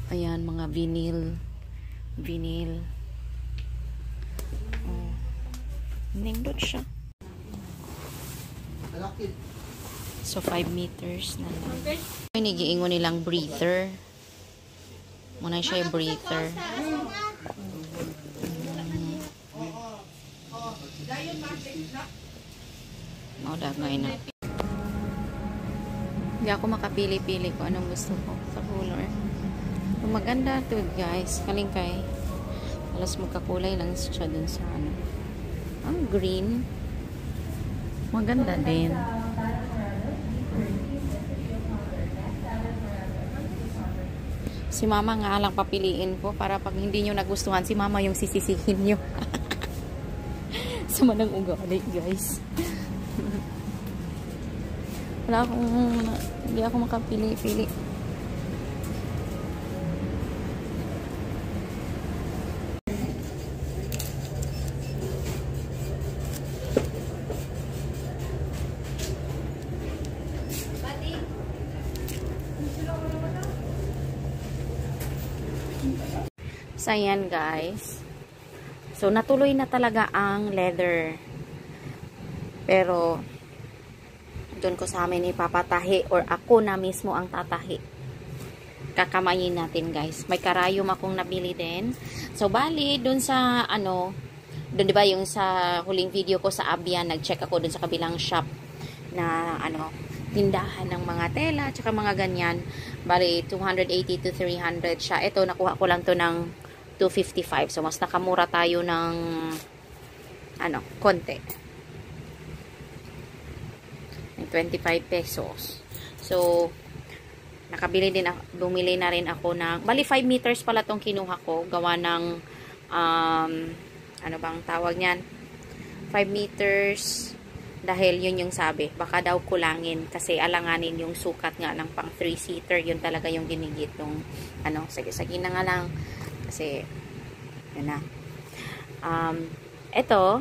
Ayan, mga vinyl. Vinyl. Oh. Nindot siya. So, 5 meters na lang. Ay, nagiingon nilang breather. Muna siya yung breather. Dagay na. Hindi ako makapili-pili kung anong gusto ko sa color. Maganda to guys. Kalingkay. Alas magkakulay lang siya dun sa ano. Ang green. Maganda din. Si mama nga lang papiliin ko para pag hindi nyo nagustuhan, si mama yung sisisihin nyo. Sama ng ugali, guys. Hindi ako makapili-pili. So, ayan guys. So, natuloy na talaga ang leather. Pero, doon ko sa amin ipapatahi or ako na mismo ang tatahi. Kakamayin natin guys. May karayom akong nabili din. So, bali, doon sa ano, doon diba yung sa huling video ko sa Abian, nag-check ako doon sa kabilang shop na ano, tindahan ng mga tela, tsaka mga ganyan. Bali, 280 to 300 siya. Ito, nakuha ko lang to ng 255. So, mas nakamura tayo ng ano, konti. 25 pesos. So, bumili na rin ako ng, bali 5 meters pala tong kinuha ko. Gawa ng, ano bang tawag niyan? 5 meters, dahil yun yung sabi. Baka daw kulangin, kasi alanganin yung sukat nga ng pang 3-seater. Yun talaga yung ginigit ng, ano, sige na nga lang. Kasi, yun na. Ito,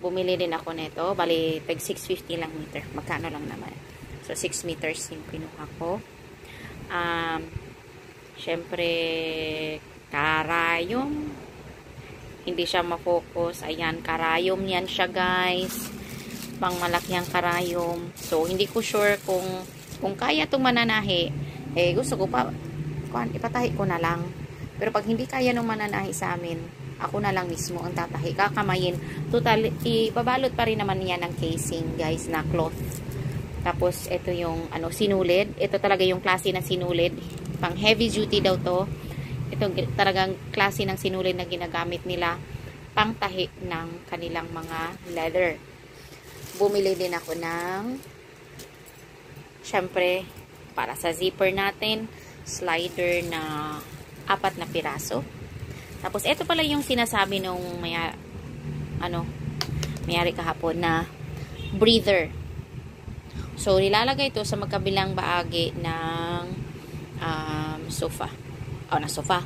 bumili din ako nito. Bali, tag 650 lang meter. Magkano lang naman. So, 6 meters yung pinuha ko. Syempre, karayom. Hindi siya mafocus. Ayan, karayom yan siya, guys. Pang malaki ang karayom. So, hindi ko sure kung kaya itong mananahi. Eh, gusto ko pa, ipatahi ko na lang. Pero pag hindi kaya nung mananahi sa amin, ako na lang mismo ang tatahi. Kakamayin. Total, ibabalot pa rin naman yan ng casing, guys, na cloth. Tapos, ito yung, ano, sinulid. Ito talaga yung klase ng sinulid. Pang heavy duty daw to. Ito talagang klase ng sinulid na ginagamit nila pang tahi ng kanilang mga leather. Bumili din ako ng, syempre, para sa zipper natin, slider na 4 na piraso. Tapos, ito pala yung sinasabi nung mayari kahapon na breather. So, nilalagay ito sa magkabilang baagi ng sofa. Na sofa.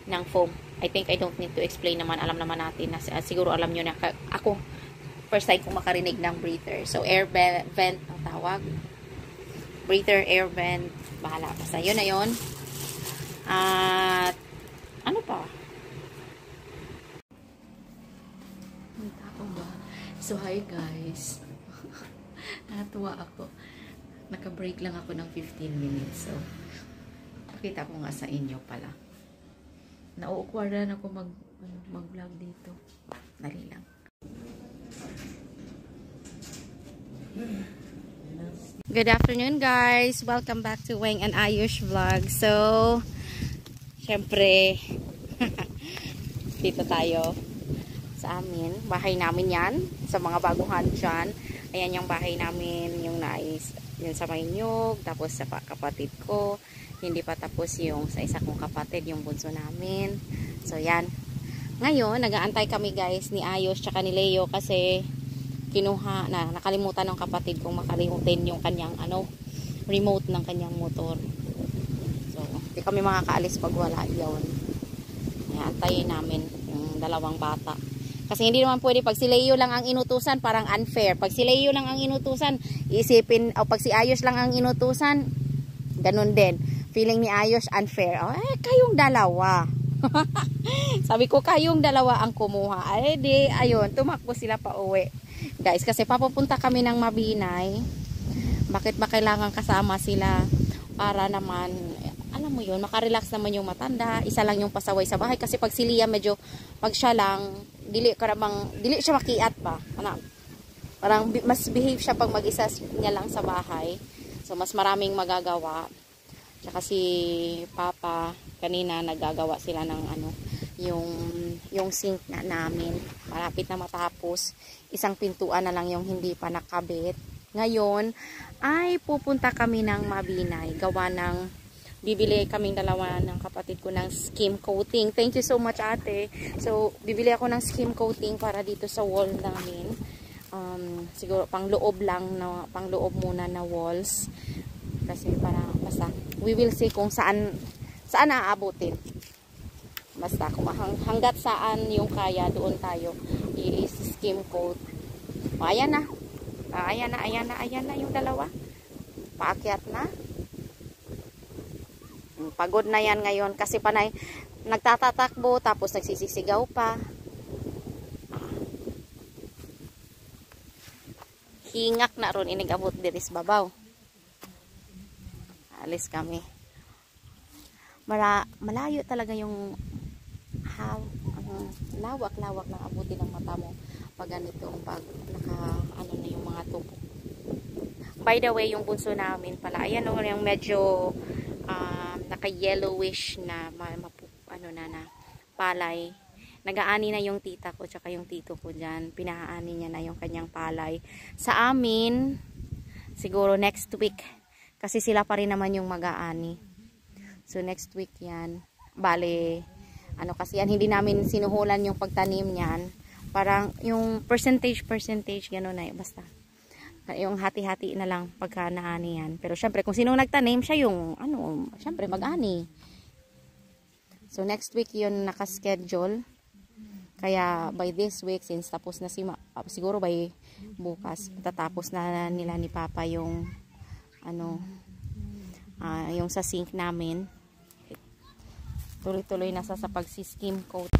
Ng foam. I think I don't need to explain naman. Alam naman natin na siguro alam nyo na ako, first time kong makarinig ng breather. So, air vent ang tawag. Breather, air vent. Bahala pa sa yun na yun. At ano pa? Nita ko ba? So, hi guys. Natuwa ako. Naka-break lang ako ng 15 minutes. So, pakita ko nga sa inyo pala. Nauukwaran ako mag-vlog dito. Dali lang. Good afternoon guys. Welcome back to Weng and Ayush vlog. So, syempre, dito tayo sa amin. Bahay namin yan. Sa mga baguhan dyan. Ayan yung bahay namin. Yung nais, yun sa Mayniyog. Tapos sa kapatid ko. Hindi pa tapos yung sa isa kong kapatid. Yung bunso namin. So yan. Ngayon, nag-aantay kami guys ni Ayush tsaka ni Leo. Kasi kinuha na. Nakalimutan ng kapatid kong makalimutin yung kanyang remote ng kanyang motor. Hindi kami makakaalis pag wala yun. Antayin namin yung dalawang bata. Kasi hindi naman pwede pag si Leo lang ang inutusan, parang unfair. Pag si Leo lang ang inutusan, isipin, o pag si Ayush lang ang inutusan, ganun din. Feeling ni Ayos unfair. Ay, kayong dalawa. Sabi ko, kayong dalawa ang kumuha. Ay, di, ayun, tumakbo sila pa uwi. Guys, kasi papupunta kami ng Mabinay. Bakit ba kailangan kasama sila? Para naman, alam mo yun, makarelax naman yung matanda. Isa lang yung pasaway sa bahay. Kasi pag si Lia, medyo, pag siya lang, dili siya makiat ba? Parang mas behave siya pag mag-isa niya lang sa bahay. So, mas maraming magagawa. Tsaka si Papa, kanina nagagawa sila ng yung sink na namin. Malapit na matapos. Isang pintuan na lang yung hindi pa nakabit. Ngayon, ay pupunta kami ng Mabinay. Gawa ng, bibili kaming dalawa ng kapatid ko ng skim coating. Thank you so much, ate. So, bibili ako ng skim coating para dito sa wall namin. Siguro pang loob muna na walls. Kasi para basta we will see kung saan aabutin. Basta kung hanggat saan yung kaya, doon tayo i-skim coat. O, ayan na. Ayan na yung dalawa. Paakyat na. Pagod na yan ngayon kasi panay nagtatatakbo tapos nagsisisigaw pa. Hingak na ron inigabot diris babaw. Alis kami. Malayo talaga yung lawak-lawak ng abuti ng mata mo pag ganitong pag na yung mga tubo. By the way, yung bunso namin pala, ayan o, yung medyo naka-yellowish na palay. Nag-aani na yung tita ko tsaka yung tito ko dyan. Pinahaani niya na yung kanyang palay. Sa amin, siguro next week. Kasi sila pa rin naman yung mag-aani. So, next week yan. Bale, kasi yan, hindi namin sinuhulan yung pagtanim niyan. Parang, yung percentage, gano'n na basta. Yung hati-hati na lang pagka naani yan. Pero, syempre, kung sinong nagtanim, siya yung, syempre, mag-ani. So, next week yun nakaschedule. Kaya, by this week, since tapos na siguro by bukas, tatapos na nila ni Papa yung yung sa sink namin. Tuloy-tuloy na sa pagsiskim coat.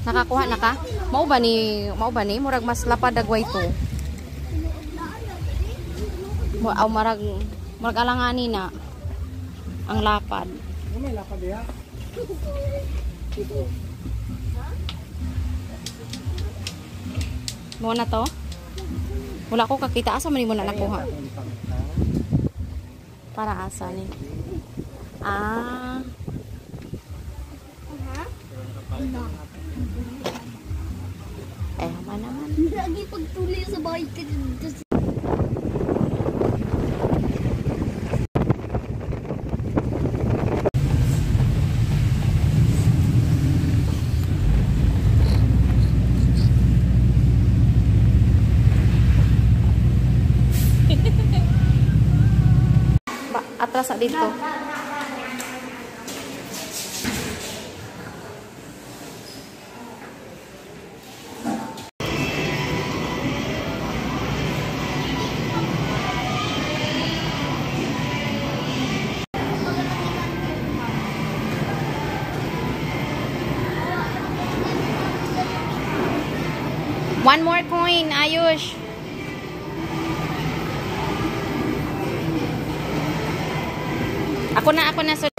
Nakakuha na ka? Mao ba ni murag mas lapad dagway to. Marag alangani na ang lapad. May lapad diha. Mo na to? Wala ko kakita, asa man mo na nakuha? Para asa ni? Mana naman. Lagi pagtuloy sa bahay ka dito. Atras na dito. One more coin, Ayush. Ako na. Agtiil.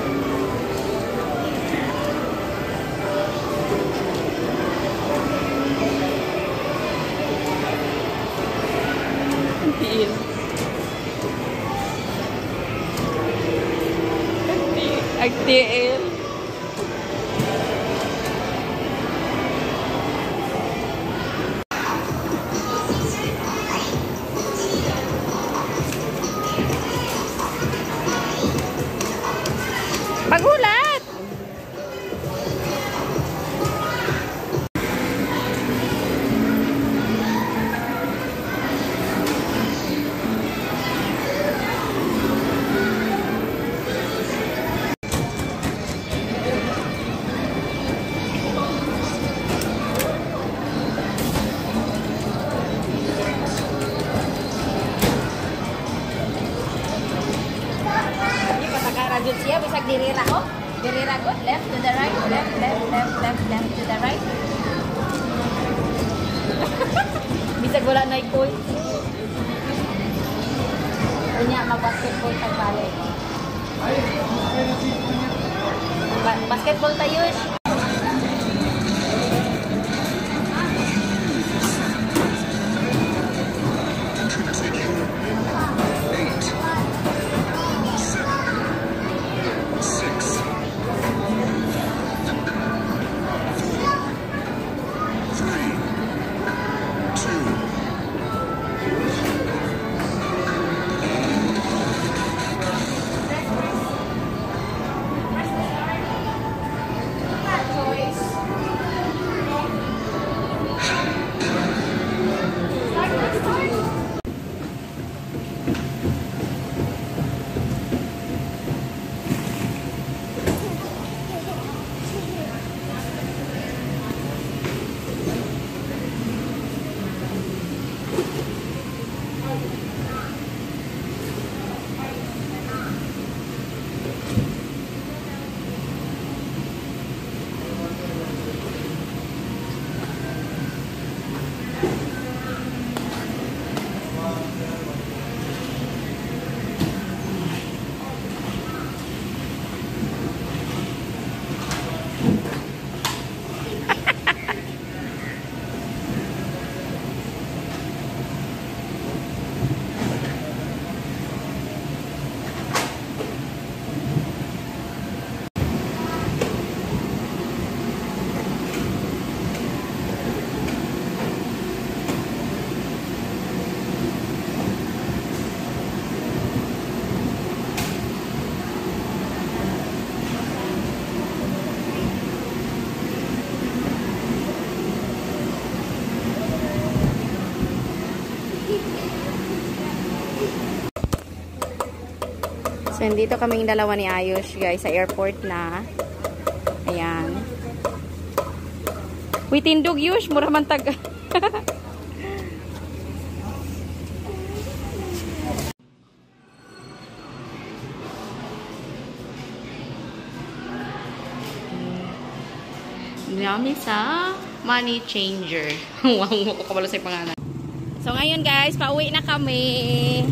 Pagulat! Very good. Left to the right. Left to the right. Bisag wala na ikul. Unya, mag-basketball tagbalik. Basketball tayo. So, dito kaming dalawa ni Ayush, guys, sa airport na. Ayan. Uy, tindog, Yush. Mura man tag... Dami sa money changer. Wow, makakabalo sa pangalan. So, ngayon, guys, pauwi na kami.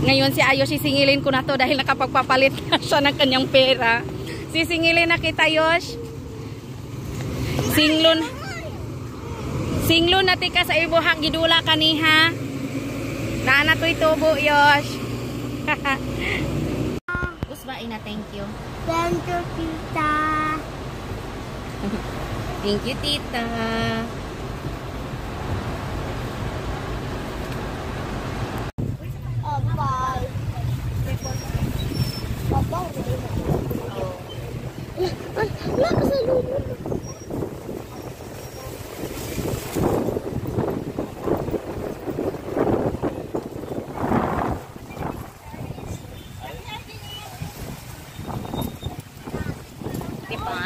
Ngayon si Ayush, sisingilin ko na to dahil nakapagpapalit na siya ng kanyang pera. Sisingilin na kita, Yosh. Singlon na tika sa ibuhang gidula kaniha. Naana to itubo, Yosh. Usba ina, thank you. Thank you, tita. Thank you, tita.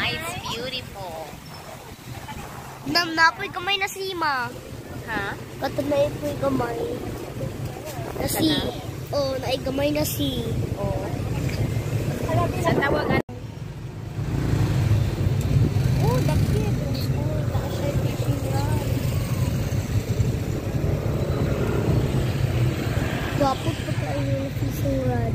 It's beautiful. Napoy kamay na sima. Ha? Katanay po'y kamay. Na si. Oh, naay kamay na si. Oh. Sa tawagan. Oh, dakit. Oh, nakasay fishing yan. Gapot pa tayo yung fishing rod.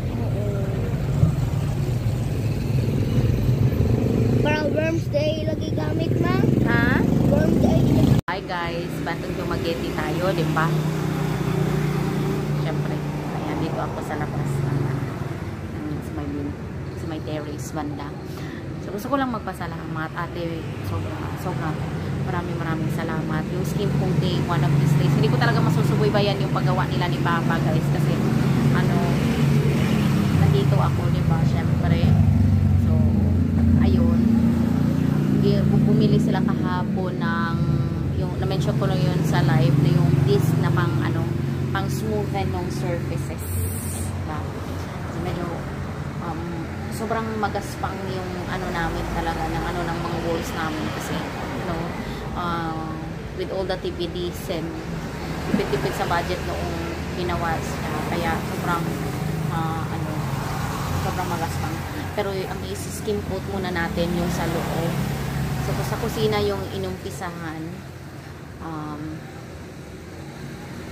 Para worms day lagi gamit ma? Ha? Worms day. Hi guys, bantong dumageti tayo, di ba? Siyempre, ayan, dito ako sa labas sa may terrace banda. So, gusto ko lang magpasalamat, ate, sobrang maraming salamat. Yung skin coating, one of these days, hindi ko talaga masusubaybayan yung paggawa nila ni Papa, guys, kasi, nandito ako, di ba? Siyempre, so, ayun, bumili sila kahapon ng yung na-mention ko yun sa live na yung disc na pang smoothen ng surfaces, diba? So, medyo sobrang magaspang yung namin talaga ng mga walls namin kasi with all the TPDs and tipid-tipid sa budget noong ginawa siya, kaya sobrang magaspang. Pero ang i-skim coat muna natin yung sa loob. So, sa kusina yung inumpisahan.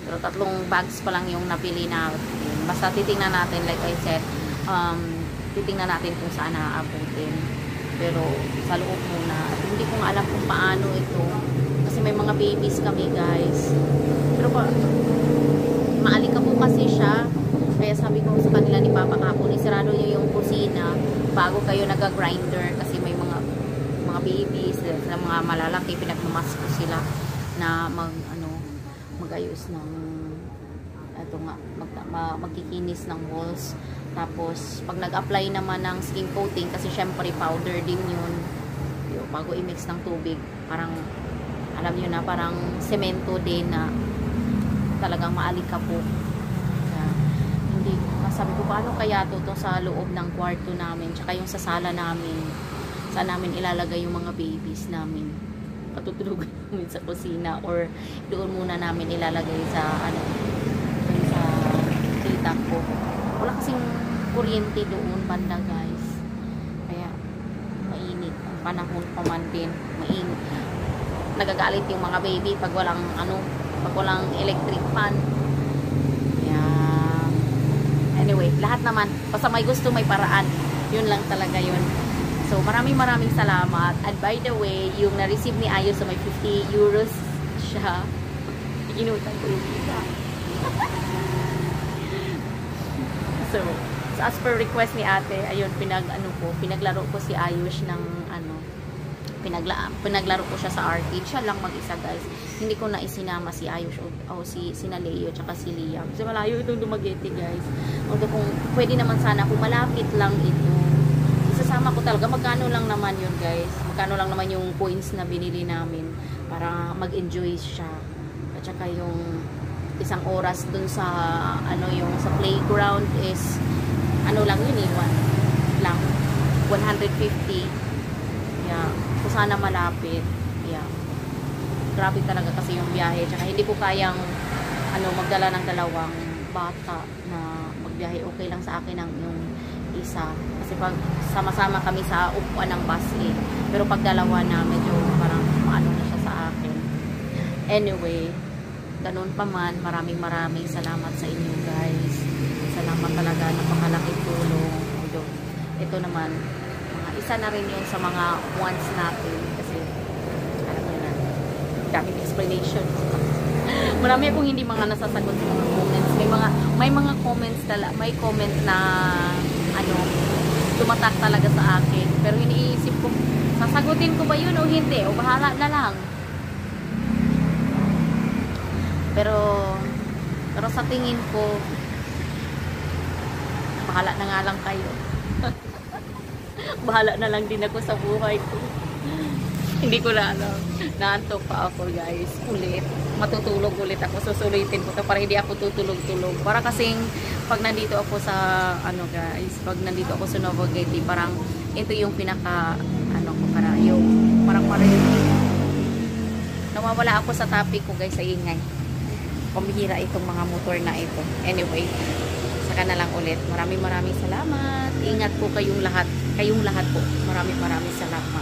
Pero 3 bags pa lang yung napili natin. Basta titingnan natin, like I said, titingnan natin kung saan naaabutin. Pero sa loob muna. At hindi ko nga alam kung paano ito. Kasi may mga babies kami, guys. Pero maalikabok kasi siya. Kaya sabi ko sa kanila ni Papa kapon, isarado nyo yung kusina bago kayo nag-grinder. Kasi may mga babies, sila mga malalaki, pinagmamasko sila na magayos ng ito nga, magkikinis ng walls. Tapos pag nag-apply naman ng skin coating, kasi syempre powder din yun, bago i-mix ng tubig, parang alam nyo na, parang semento din na talagang maalikabok. Hindi, sabi ko paano kaya to sa loob ng kwarto namin, tsaka yung sa sala namin, saan namin ilalagay yung mga babies namin, patutulugan namin sa kusina, or doon muna namin ilalagay sa sa tita ko. Wala kasing kuryente doon banda, guys, kaya mainit ang panahon pa man din, mainit, nagagalit yung mga baby pag walang electric fan. Yeah. Anyway, lahat naman basta may gusto may paraan, yun lang talaga yun. So, maraming salamat. And by the way, yung na-receive ni Ayo sa may 50 euros siya. Inutang ko yung isa. So, as per request ni ate, ayun, pinaglaro ko si Ayush ng pinaglaro ko siya sa arcade. Siya lang mag-isa, guys. Hindi ko na isinama si Ayush o sina Leo tsaka si Liam. Kasi malayo itong Dumaguete, guys. Although kung pwede naman sana, kung malapit lang ito, isasama ko talaga. Magkano lang naman yun, guys? Magkano lang naman yung coins na binili namin para mag-enjoy siya. At saka yung isang oras dun sa yung sa playground is lang yun, 1 lang 150. Yeah, kung sana malapit. Yeah, grabe talaga kasi yung biyahe. Tsaka hindi ko kayang magdala ng 2 bata na magbiyahe. Okay lang sa akin yung isa, kasi pag sama-sama kami sa upuan ng bus pero pag dalawa na, medyo parang na siya sa akin. Anyway, ganun pa man, maraming salamat sa inyo, guys. Salamat talaga, napakalaking tulong. Ito naman, isa na rin yun sa mga wants natin, kasi alam nyo na, daming explanation. Marami akong hindi mga nasasagot sa mga comments. May mga comments may comment na tumatak talaga sa akin, pero iniisip ko, sasagutin ko ba yun o hindi, o bahala na lang. Pero sa tingin ko, bahala na nga lang kayo. Bahala na lang din ako sa buhay ko. Hindi ko na alam. Naantok pa ako, guys. Ulit. Matutulog ulit ako. Susulitin ko to para hindi ako tutulog-tulog. Para kasing pag nandito ako sa guys, pag nandito ako sa Dumaguete, parang ito yung pinaka parang nawawala ako sa topic ko, guys, sa ingay. Pambihira itong mga motor na ito. Anyway, saka na lang ulit. Maraming salamat. Ingat po kayong lahat po. Maraming salamat.